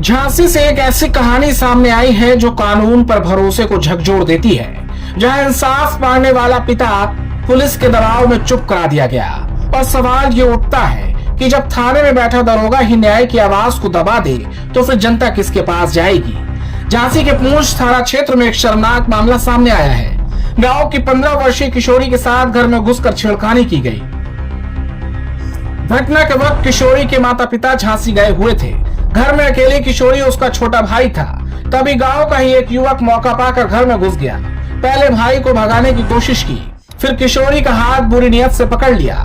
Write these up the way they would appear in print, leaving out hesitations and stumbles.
झांसी से एक ऐसी कहानी सामने आई है जो कानून पर भरोसे को झकझोर देती है, जहां इंसाफ मांगने वाला पिता पुलिस के दबाव में चुप करा दिया गया। और सवाल ये उठता है कि जब थाने में बैठा दरोगा ही न्याय की आवाज को दबा दे तो फिर जनता किसके पास जाएगी। झांसी के पूंछ थाना क्षेत्र में एक शर्मनाक मामला सामने आया है। गांव की 15 वर्षीय किशोरी के साथ घर में घुसकर छेड़खानी की गई। घटना के वक्त किशोरी के माता पिता झांसी गए हुए थे। घर में अकेली किशोरी उसका छोटा भाई था। तभी गांव का ही एक युवक मौका पाकर घर में घुस गया। पहले भाई को भगाने की कोशिश की, फिर किशोरी का हाथ बुरी नियत से पकड़ लिया।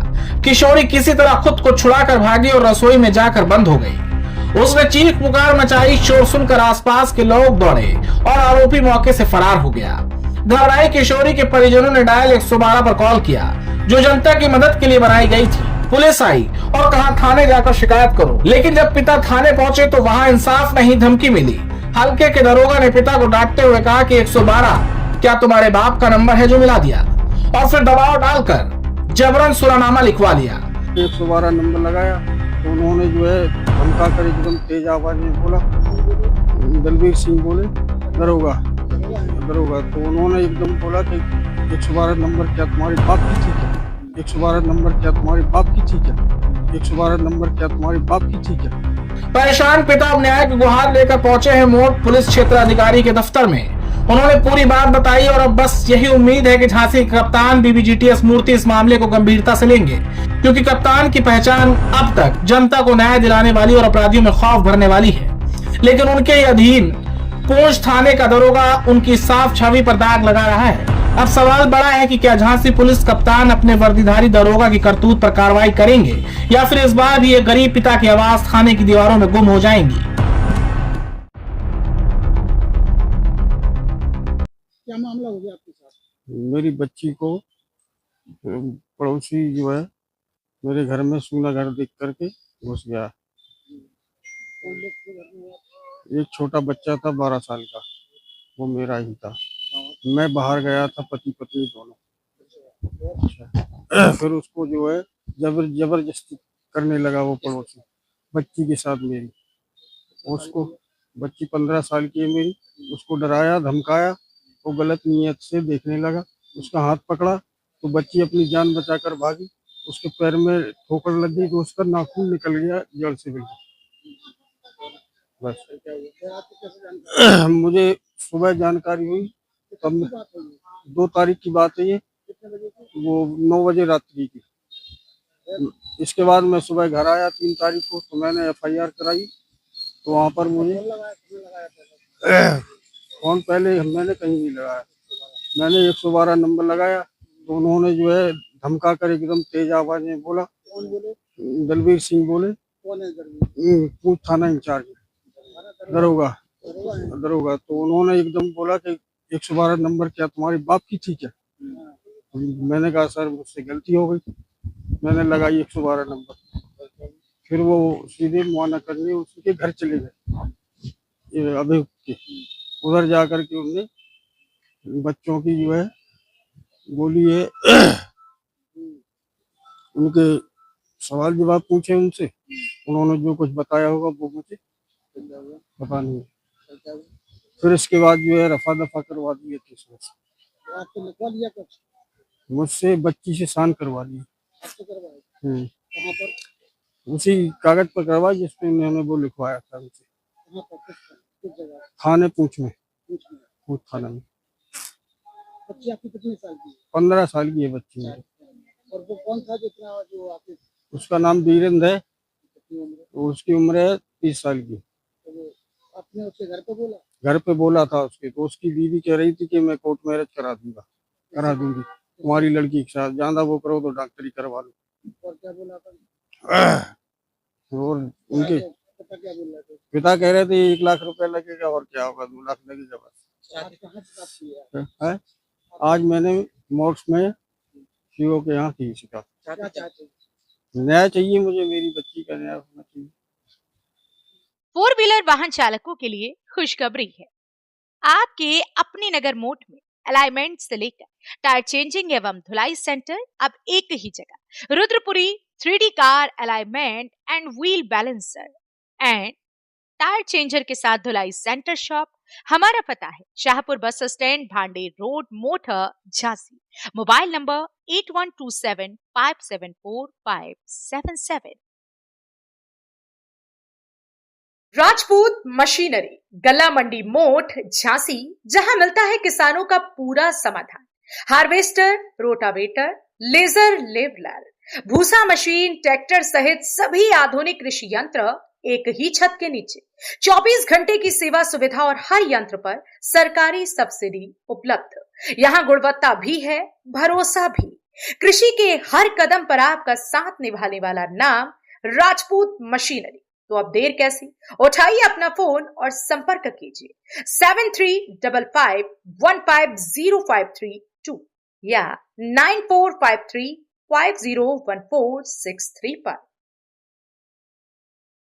किशोरी किसी तरह खुद को छुड़ाकर भागी और रसोई में जाकर बंद हो गई। उसने चीख पुकार मचाई। शोर सुनकर आसपास के लोग दौड़े और आरोपी मौके से फरार हो गया। घबराई किशोरी के परिजनों ने डायल 112 पर कॉल किया, जो जनता की मदद के लिए बनाई गई थी। पुलिस आई और कहा थाने जाकर शिकायत करो, लेकिन जब पिता थाने पहुंचे तो वहां इंसाफ नहीं धमकी मिली। हल्के के दरोगा ने पिता को डांटते हुए कहा कि 112 क्या तुम्हारे बाप का नंबर है, जो मिला दिया, और फिर दबाव डालकर जबरन सुरानामा लिखवा लिया। 112 नंबर लगाया तो उन्होंने जो है धमका कर एकदम तेज आवाज में बोला, दलबीर सिंह बोले दरोगा दरोगा। तो उन्होंने एकदम बोला कि 112 नंबर क्या तुम्हारे बाप की ठीक है, 112 नंबर क्या तुम्हारे बाप की ठीक है, 112 नंबर क्या तुम्हारे बाप की ठीक है। परेशान पिता अब न्याय की गुहार लेकर पहुंचे हैं मोट पुलिस क्षेत्र अधिकारी के दफ्तर में। उन्होंने पूरी बात बताई और अब बस यही उम्मीद है कि झांसी के कप्तान बीबीजीटीएस मूर्ति इस मामले को गंभीरता से लेंगे, क्योंकि कप्तान की पहचान अब तक जनता को न्याय दिलाने वाली और अपराधियों में खौफ भरने वाली है। लेकिन उनके ही अधीन पूंछ थाने का दरोगा उनकी साफ छवि पर दाग लगा रहा है। अब सवाल बड़ा है कि क्या झांसी पुलिस कप्तान अपने वर्दीधारी दरोगा की करतूत पर कार्रवाई करेंगे, या फिर इस बार भी एक गरीब पिता की आवाज थाने की दीवारों में गुम हो जाएंगी। क्या मामला हो गया आपके साथ? मेरी बच्ची को पड़ोसी जो है मेरे घर में सूना घर देख करके घुस गया। कौन लोग थे घर में आप? एक छोटा बच्चा था 12 साल का, वो मेरा ही था। हाँ, मैं बाहर गया था, पति पत्नी दोनों। फिर उसको जो है जबरदस्ती करने लगा वो पड़ोसी बच्ची के साथ मेरी। उसको बच्ची 15 साल की है मेरी, उसको डराया धमकाया, वो गलत नियत से देखने लगा। उसका हाथ पकड़ा तो बच्ची अपनी जान बचाकर भागी। उसके पैर में ठोकर लग गई तो उसका नाखून निकल गया जड़ से बिल्कुल। बस क्या हुआ? फिर आपको कैसे जानकारी? मुझे सुबह जानकारी हुई, तब कितनी बात हुई? 2 तारीख की बात है ये, कितने बजे की? वो 9 बजे रात्रि की। इसके बाद मैं सुबह घर आया 3 तारीख को, तो मैंने FIR कराई। तो वहाँ पर मुझे फोन लगाया, किसने लगाया पहले? फोन पहले मैंने कहीं नहीं लगाया, मैंने 112 नंबर लगाया। तो उन्होंने जो है धमका कर एकदम तेज आवाज में बोला, कौन बोले? दलबीर सिंह बोले, कौन है दरबार? पूछ थाना इंचार्ज दरोगा दरोगा। तो उन्होंने एकदम बोला कि 112 नंबर क्या तुम्हारे बाप की ठीक है। मैंने कहा सर मुझसे गलती हो गई, मैंने लगाई 112 नंबर। फिर वो सीधे मुआयना करने उसी के घर चले गए, ये अभियुक्त के। उधर जाकर के उनने बच्चों की जो है गोली है उनके सवाल जवाब पूछे उनसे, उन्होंने जो कुछ बताया होगा वो मुझे पता नहीं। फिर इसके बाद जो है रफा दफा करवा दी केस में से। तो आपको लिखवा लिया कुछ? मुझसे बच्ची से शान करवा दी। आपको करवाया? कहाँ पर? उसी कागज पर करवा जिसपे उन्होंने वो लिखवाया था उनसे। कहाँ पर? किस जगह? थाने पूंछ में, पूछ में। पूंछ थाना में। बच्ची आपकी कितनी साल की है? 15 साल की है बच्ची मेरी। और वो कौन था जितना जो आपके? उसका नाम वीरेंद्र है, कितनी उम्र है? तो उसकी उम्र है 30 साल की। तो वो आपने उसके घर पे बोला? घर पे बोला था उसके, तो उसकी बीवी कह रही थी कि मैं कोर्ट मैरिज करा दूंगी तुम्हारी लड़की के साथ, ज्यादा वो करो तो डॉक्टरी करवा लो। और क्या बोला था? और उनके पता क्या बोल रहे थे? पिता कह रहे थे 1 लाख रुपए लगेगा, और क्या होगा, 2 लाख लगेगा बस। आज कहाँ से बात की है? है? आज मैंने मोक्ष में सीओ के यहाँ की शिकायत। क्या चाहते हैं? न्याय चाहिए मुझे, मेरी बच्ची का न्याय होना चाहिए। 4 व्हीलर वाहन चालकों के लिए खुशखबरी है। आपके अपने नगर मोड में अलाइनमेंट से लेकर टायर चेंजिंग एवं धुलाई सेंटर अब एक ही जगह। रुद्रपुरी 3D car alignment and wheel balancer and tyre changer के साथ धुलाई सेंटर शॉप। हमारा पता है Shahpur bus stand, Bhander road, motor, Jhansi. Mobile number 8127574577। Rajput machinery, गला मंडी मोठ, झांसी, जहां मिलता है किसानों का पूरा समाधान। हार्वेस्टर, रोटावेटर, लेजर लेवलर, भूसा मशीन, ट्रैक्टर सहित सभी आधुनिक कृषि यंत्र एक ही छत के नीचे। 24 घंटे की सेवा सुविधा और हर यंत्र पर सरकारी सब्सिडी उपलब्ध। यहाँ गुणवत्ता भी है, भरोसा भी। कृषि के हर कदम पर आपका साथ निभाने वाला नाम राजपूत मशीनरी। तो अब देर कैसी, उठाइए अपना फोन और संपर्क कीजिए 7355150532 या 9453501463 पर।